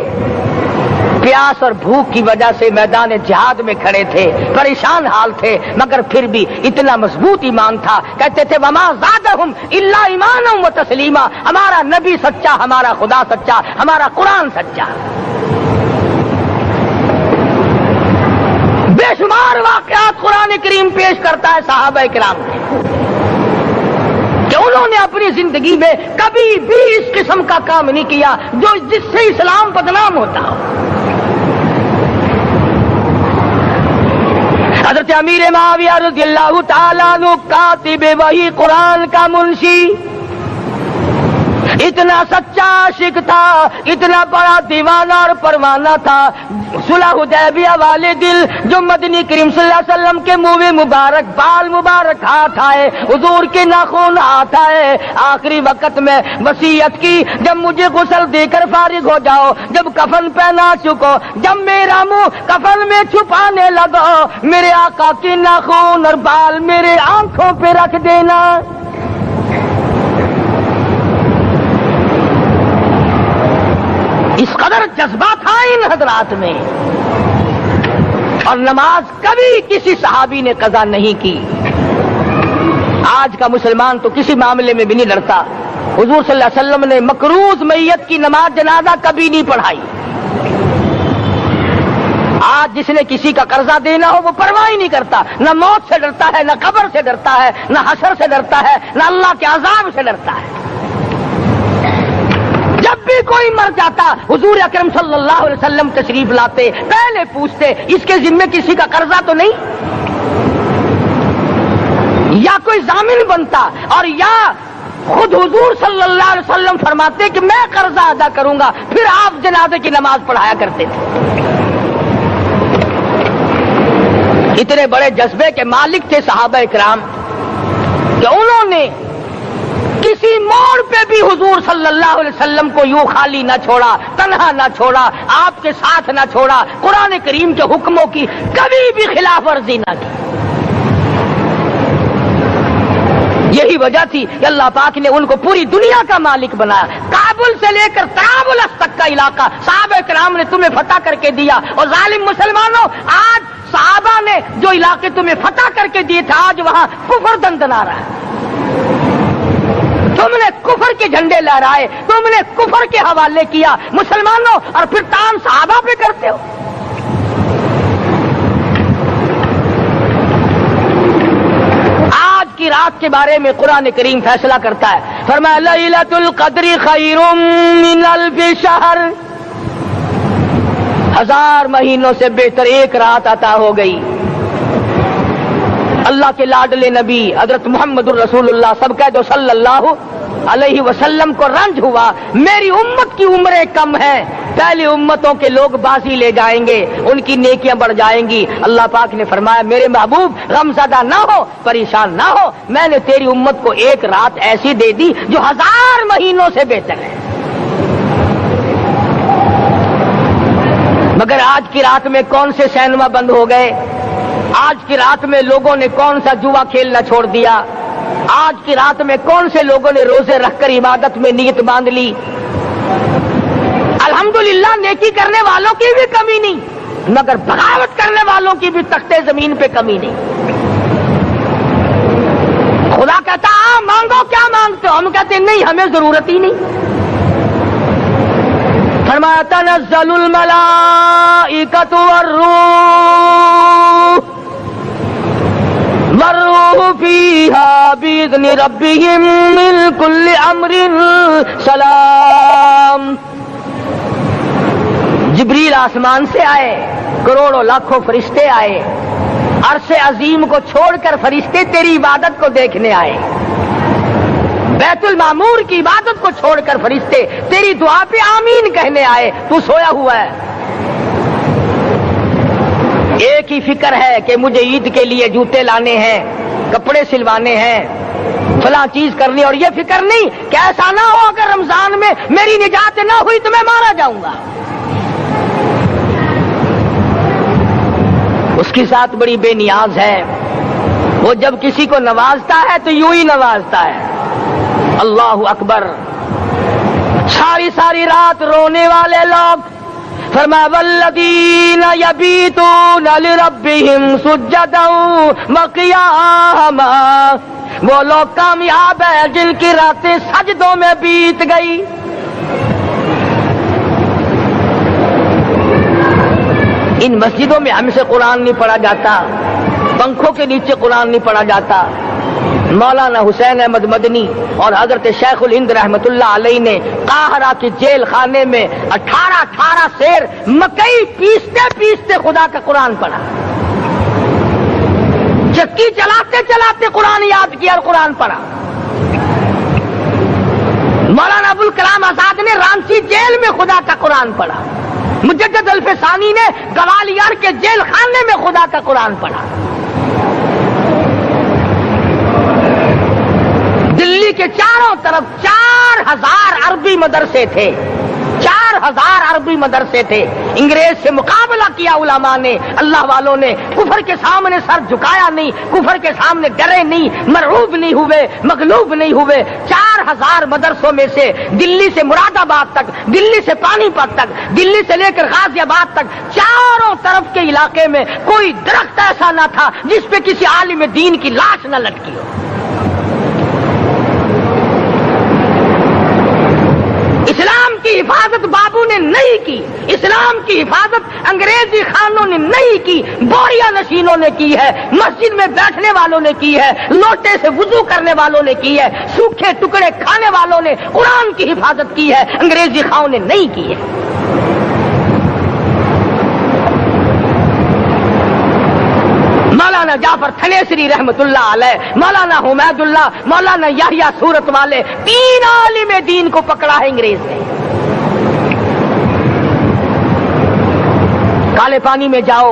پیاس اور بھوک کی وجہ سے میدان جہاد میں کھڑے تھے، پریشان حال تھے، مگر پھر بھی اتنا مضبوط ایمان تھا، کہتے تھے وما زادہم الا ایمانا و تسلیما، ہمارا نبی سچا، ہمارا خدا سچا، ہمارا قرآن سچا۔ بے شمار واقعات قرآن کریم پیش کرتا ہے صحابہ کرام نے کہ انہوں نے اپنی زندگی میں کبھی بھی اس قسم کا کام نہیں کیا جس سے اسلام بدنام ہوتا ہو۔ حضرت امیر معاویہ رضی اللہ تعالیٰ عنہ کاتب وحی قرآن کا منشی، اتنا سچا عاشق تھا، اتنا بڑا دیوانہ اور پروانہ تھا، صلح حدیبیہ والے دل جو مدنی کریم صلی اللہ علیہ وسلم کے منہ مبارک، بال مبارک ہاتھ آئے، حضور کے ناخن ہاتھ آئے، آخری وقت میں وصیت کی جب مجھے غسل دے کر فارغ ہو جاؤ، جب کفن پہنا چکو، جب میرا منہ کفن میں چھپانے لگو، میرے آقا کے ناخن اور بال میرے آنکھوں پہ رکھ دینا۔ اس قدر جذبہ تھا ان حضرات میں، اور نماز کبھی کسی صحابی نے قضا نہیں کی۔ آج کا مسلمان تو کسی معاملے میں بھی نہیں لڑتا۔ حضور صلی اللہ علیہ وسلم نے مقروض میت کی نماز جنازہ کبھی نہیں پڑھائی۔ آج جس نے کسی کا قرضہ دینا ہو وہ پرواہ ہی نہیں کرتا، نہ موت سے ڈرتا ہے، نہ قبر سے ڈرتا ہے، نہ حشر سے ڈرتا ہے، نہ اللہ کے عذاب سے ڈرتا ہے۔ جب بھی کوئی مر جاتا حضور اکرم صلی اللہ علیہ وسلم تشریف لاتے، پہلے پوچھتے اس کے ذمے کسی کا قرضہ تو نہیں، یا کوئی ضامن بنتا، اور یا خود حضور صلی اللہ علیہ وسلم فرماتے کہ میں قرضہ ادا کروں گا، پھر آپ جنازے کی نماز پڑھایا کرتے تھے۔ اتنے بڑے جذبے کے مالک تھے صحابہ کرام کہ انہوں نے کسی موڑ پہ بھی حضور صلی اللہ علیہ وسلم کو یوں خالی نہ چھوڑا، تنہا نہ چھوڑا، آپ کے ساتھ نہ چھوڑا، قرآن کریم کے حکموں کی کبھی بھی خلاف ورزی نہ کی۔ یہی وجہ تھی کہ اللہ پاک نے ان کو پوری دنیا کا مالک بنایا۔ کابل سے لے کر طرابلس تک کا علاقہ صحابہ کرام نے تمہیں فتح کر کے دیا، اور ظالم مسلمانوں آج صحابہ نے جو علاقے تمہیں فتح کر کے دیے تھے آج وہاں کفر دندنا رہا ہے۔ تم نے کفر کے جھنڈے لہرائے، تم نے کفر کے حوالے کیا مسلمانوں، اور پھر تان صحابہ پہ کرتے ہو۔ کی رات کے بارے میں قرآن کریم فیصلہ کرتا ہے، فرمایا لیلۃ القدر خیر من الف شہر، 1000 مہینوں سے بہتر ایک رات عطا ہو گئی۔ اللہ کے لاڈلے نبی حضرت محمد الرسول اللہ سب کہہ دو صلی اللہ علیہ وسلم کو رنج ہوا، میری امت کی عمریں کم ہیں، پہلی امتوں کے لوگ بازی لے جائیں گے، ان کی نیکیاں بڑھ جائیں گی۔ اللہ پاک نے فرمایا میرے محبوب غمزدہ نہ ہو، پریشان نہ ہو، میں نے تیری امت کو ایک رات ایسی دے دی جو 1000 مہینوں سے بہتر ہے۔ مگر آج کی رات میں کون سے سینما بند ہو گئے، آج کی رات میں لوگوں نے کون سا جوا کھیلنا چھوڑ دیا، آج کی رات میں کون سے لوگوں نے روزے رکھ کر عبادت میں نیت باندھ لی۔ الحمدللہ نیکی کرنے والوں کی بھی کمی نہیں، مگر بغاوت کرنے والوں کی بھی تختے زمین پہ کمی نہیں۔ خدا کہتا مانگو کیا مانگتے ہو، ہم کہتے نہیں ہمیں ضرورت ہی نہیں۔ فرمایا تنزل الملائکۃ والروح فیہا بإذن ربہم من کل امر سلام۔ جبریل آسمان سے آئے، کروڑوں لاکھوں فرشتے آئے، عرش عظیم کو چھوڑ کر فرشتے تیری عبادت کو دیکھنے آئے، بیت المعمور کی عبادت کو چھوڑ کر فرشتے تیری دعا پہ آمین کہنے آئے، تو سویا ہوا ہے۔ ایک ہی فکر ہے کہ مجھے عید کے لیے جوتے لانے ہیں، کپڑے سلوانے ہیں، فلاں چیز کرنی، اور یہ فکر نہیں کہ ایسا نہ ہو اگر رمضان میں میری نجات نہ ہوئی تو میں مارا جاؤں گا۔ اس کی ذات بڑی بے نیاز ہے، وہ جب کسی کو نوازتا ہے تو یوں ہی نوازتا ہے۔ اللہ اکبر۔ ساری ساری رات رونے والے لوگ، فرمایا والذین یبیتون لربہم سجدا وقیاما، وہ لوگ کامیاب ہیں جن کی راتیں سجدوں میں بیت گئی۔ ان مسجدوں میں ہم سے قرآن نہیں پڑھا جاتا، پنکھوں کے نیچے قرآن نہیں پڑھا جاتا۔ مولانا حسین احمد مدنی اور حضرت شیخ الہند رحمت اللہ علیہ نے قاہرہ کے جیل خانے میں 18 سیر مکئی پیستے پیستے خدا کا قرآن پڑھا، چکی چلاتے چلاتے قرآن یاد کیا اور قرآن پڑھا۔ مولانا ابوالکلام آزاد نے رانچی جیل میں خدا کا قرآن پڑھا، مجدد الفسانی نے گوالیار کے جیل خانے میں خدا کا قرآن پڑھا۔ دلی کے چاروں طرف 4000 عربی مدرسے تھے، 4000 عربی مدرسے تھے۔ انگریز سے مقابلہ کیا علماء نے، اللہ والوں نے، کفر کے سامنے سر جھکایا نہیں، کفر کے سامنے ڈرے نہیں، مرعوب نہیں ہوئے، مغلوب نہیں ہوئے۔ 4000 مدرسوں میں سے دلی سے مراد آباد تک، دلی سے پانی پت تک، دلی سے لے کر غازی آباد تک، چاروں طرف کے علاقے میں کوئی درخت ایسا نہ تھا جس پہ کسی عالم دین کی لاش نہ لٹکی ہو۔ اسلام کی حفاظت بابو نے نہیں کی، اسلام کی حفاظت انگریزی خانوں نے نہیں کی، بوریا نشینوں نے کی ہے، مسجد میں بیٹھنے والوں نے کی ہے، لوٹے سے وضو کرنے والوں نے کی ہے، سوکھے ٹکڑے کھانے والوں نے قرآن کی حفاظت کی ہے، انگریزی خانوں نے نہیں کی ہے۔ مولانا جعفر تھنیسری رحمت اللہ علیہ، مولانا حمید اللہ، مولانا یحییٰ صورت والے، 3 عالم دین کو پکڑا ہے انگریز نے۔ کالے پانی میں جاؤ،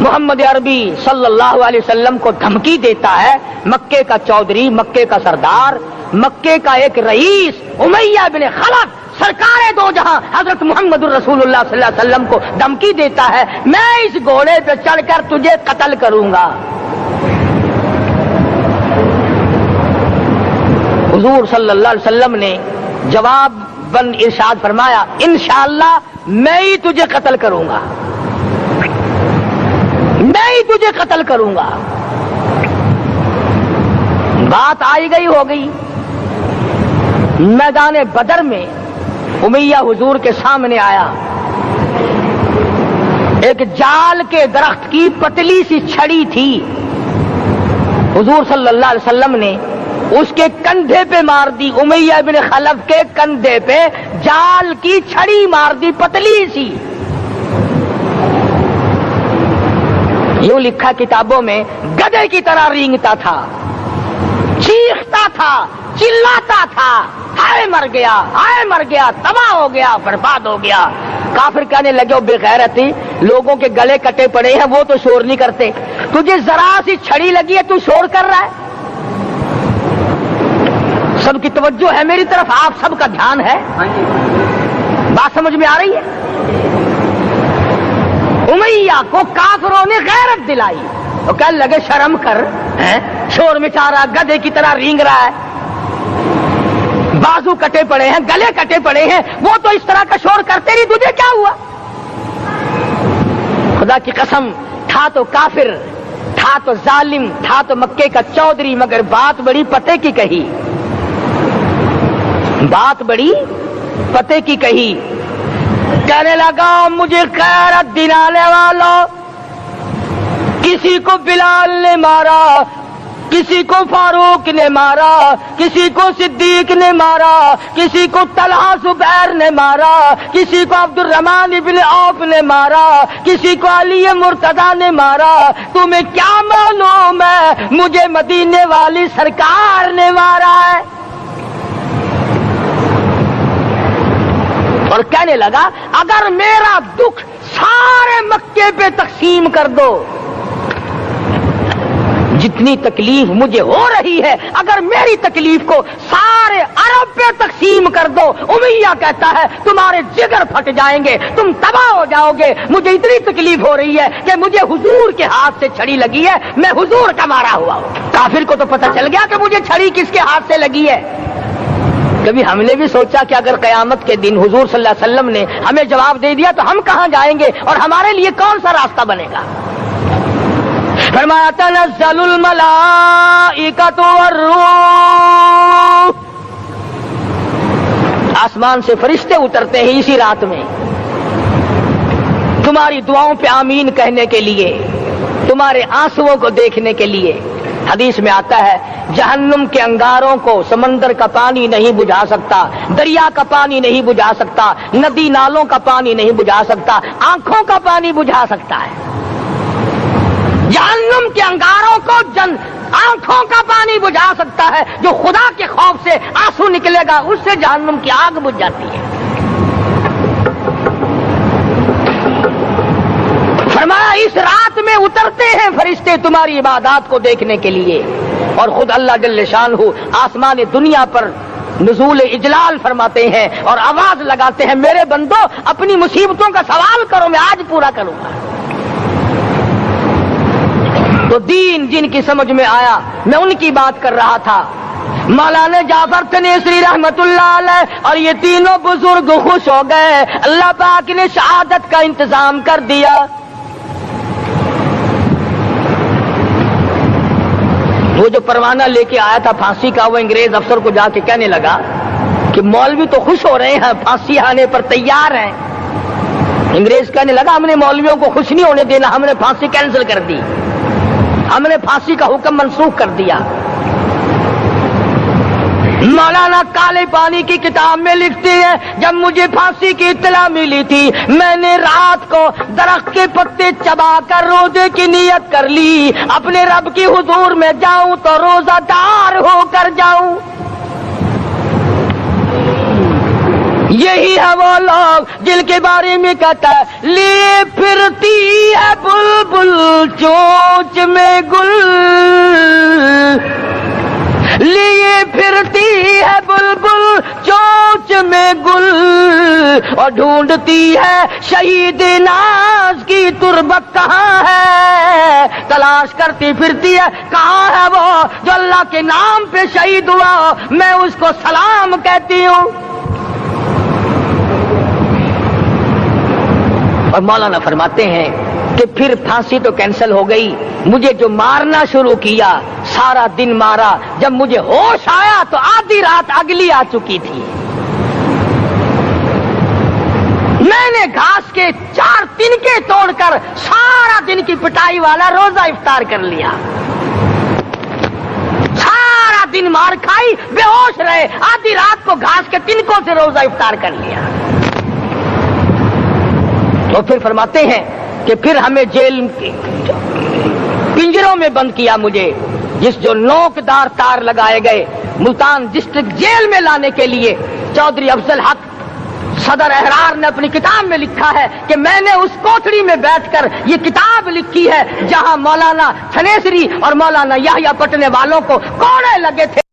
محمد عربی صلی اللہ علیہ وسلم کو دھمکی دیتا ہے، مکے کا چودھری، مکے کا سردار، مکے کا ایک رئیس امیہ بن خلف سرکار دو جہاں حضرت محمد الرسول اللہ صلی اللہ علیہ وسلم کو دھمکی دیتا ہے، میں اس گھوڑے پہ چڑھ کر تجھے قتل کروں گا۔ حضور صلی اللہ علیہ وسلم نے جواب بن ارشاد فرمایا، انشاءاللہ میں ہی تجھے قتل کروں گا، میں ہی تجھے قتل کروں گا۔ بات آئی گئی ہو گئی۔ میدان بدر میں امیہ حضور کے سامنے آیا، ایک جال کے درخت کی پتلی سی چھڑی تھی، حضور صلی اللہ علیہ وسلم نے اس کے کندھے پہ مار دی، امیہ بن خلف کے کندھے پہ جال کی چھڑی مار دی پتلی سی۔ یوں لکھا کتابوں میں، گدھے کی طرح رینگتا تھا، چیختا تھا، چلاتا تھا، ہائے مر گیا، ہائے مر گیا، تباہ ہو گیا، برباد ہو گیا۔ کافر کہنے لگے، بے غیرتی، لوگوں کے گلے کٹے پڑے ہیں، وہ تو شور نہیں کرتے، تجھے ذرا سی چھڑی لگی ہے تو شور کر رہا ہے۔ سب کی توجہ ہے میری طرف، آپ سب کا دھیان ہے، بات سمجھ میں آ رہی ہے؟ امیہ کو کافروں نے غیرت دلائی، وہ کہنے لگے شرم کر، شور مچا رہا، گدھے کی طرح رینگ رہا ہے، بازو کٹے پڑے ہیں، گلے کٹے پڑے ہیں، وہ تو اس طرح کا شور کرتے نہیں، تجھے کیا ہوا؟ خدا کی قسم، تھا تو کافر، تھا تو ظالم، تھا تو مکے کا چودھری، مگر بات بڑی پتے کی کہی، بات بڑی پتے کی کہی۔ کہنے لگا، مجھے غیرت دلانے والوں، کسی کو بلال نے مارا، کسی کو فاروق نے مارا، کسی کو صدیق نے مارا، کسی کو طلحہ زبیر نے مارا، کسی کو عبد الرحمن ابن عوف نے مارا، کسی کو علی مرتضیٰ نے مارا، تمہیں کیا معلوم ہے مجھے مدینے والی سرکار نے مارا ہے؟ اور کہنے لگا، اگر میرا دکھ سارے مکے پہ تقسیم کر دو، جتنی تکلیف مجھے ہو رہی ہے، اگر میری تکلیف کو سارے عرب پہ تقسیم کر دو، امیہ کہتا ہے تمہارے جگر پھٹ جائیں گے، تم تباہ ہو جاؤ گے، مجھے اتنی تکلیف ہو رہی ہے کہ مجھے حضور کے ہاتھ سے چھڑی لگی ہے، میں حضور کا مارا ہوا ہوں۔ کافر کو تو پتہ چل گیا کہ مجھے چھڑی کس کے ہاتھ سے لگی ہے۔ کبھی ہم نے بھی سوچا کہ اگر قیامت کے دن حضور صلی اللہ علیہ وسلم نے ہمیں جواب دے دیا تو ہم کہاں جائیں گے اور ہمارے لیے کون سا راستہ بنے گا؟ فرمایا، تنزل الملائکۃ والروح، آسمان سے فرشتے اترتے ہیں اسی رات میں، تمہاری دعاؤں پہ آمین کہنے کے لیے، تمہارے آنسوؤں کو دیکھنے کے لیے۔ حدیث میں آتا ہے، جہنم کے انگاروں کو سمندر کا پانی نہیں بجھا سکتا، دریا کا پانی نہیں بجھا سکتا، ندی نالوں کا پانی نہیں بجھا سکتا، آنکھوں کا پانی بجھا سکتا ہے۔ جہنم کے انگاروں کو آنکھوں کا پانی بجھا سکتا ہے، جو خدا کے خوف سے آنسو نکلے گا اس سے جہنم کی آگ بجھ جاتی ہے۔ فرمایا، اس رات میں اترتے ہیں فرشتے تمہاری عبادات کو دیکھنے کے لیے، اور خود اللہ جل شانہ آسمان دنیا پر نزول اجلال فرماتے ہیں اور آواز لگاتے ہیں، میرے بندو اپنی مصیبتوں کا سوال کرو، میں آج پورا کروں گا۔ تو دین جن کی سمجھ میں آیا، میں ان کی بات کر رہا تھا، مولانا جعفر تنیسری رحمت اللہ علیہ اور یہ تینوں بزرگ خوش ہو گئے، اللہ پاک نے شہادت کا انتظام کر دیا۔ وہ جو پروانہ لے کے آیا تھا پھانسی کا، وہ انگریز افسر کو جا کے کہنے لگا کہ مولوی تو خوش ہو رہے ہیں، پھانسی آنے پر تیار ہیں۔ انگریز کہنے لگا، ہم نے مولویوں کو خوش نہیں ہونے دینا، ہم نے پھانسی کینسل کر دی، ہم نے پھانسی کا حکم منسوخ کر دیا۔ مولانا کالے پانی کی کتاب میں لکھتے ہیں، جب مجھے پھانسی کی اطلاع ملی تھی، میں نے رات کو درخت کے پتے چبا کر روزے کی نیت کر لی، اپنے رب کی حضور میں جاؤں تو روزہ دار ہو کر جاؤں۔ یہی ہے وہ لوگ جن کے بارے میں کہتا ہے، لیے پھرتی ہے بلبل چونچ میں گل لیے پھرتی ہے بلبل چونچ میں گل اور ڈھونڈتی ہے شہید ناز کی تربت کہاں ہے، تلاش کرتی پھرتی ہے کہاں ہے وہ جو اللہ کے نام پہ شہید ہوا، میں اس کو سلام کہتی ہوں۔ اور مولانا فرماتے ہیں کہ پھر پھانسی تو کینسل ہو گئی، مجھے جو مارنا شروع کیا سارا دن مارا، جب مجھے ہوش آیا تو آدھی رات اگلی آ چکی تھی۔ میں نے گھاس کے 4 تنکے توڑ کر سارا دن کی پٹائی والا روزہ افطار کر لیا، سارا دن مار کھائی، بے ہوش رہے، آدھی رات کو گھاس کے تنکوں سے روزہ افطار کر لیا۔ تو پھر فرماتے ہیں کہ پھر ہمیں جیل پنجروں میں بند کیا، مجھے جس جو نوکدار تار لگائے گئے ملتان ڈسٹرکٹ جیل میں لانے کے لیے۔ چودھری افضل حق صدر احرار نے اپنی کتاب میں لکھا ہے کہ میں نے اس کوٹڑی میں بیٹھ کر یہ کتاب لکھی ہے جہاں مولانا تھنیسری اور مولانا یحییٰ پٹنے والوں کو کوڑے لگے تھے۔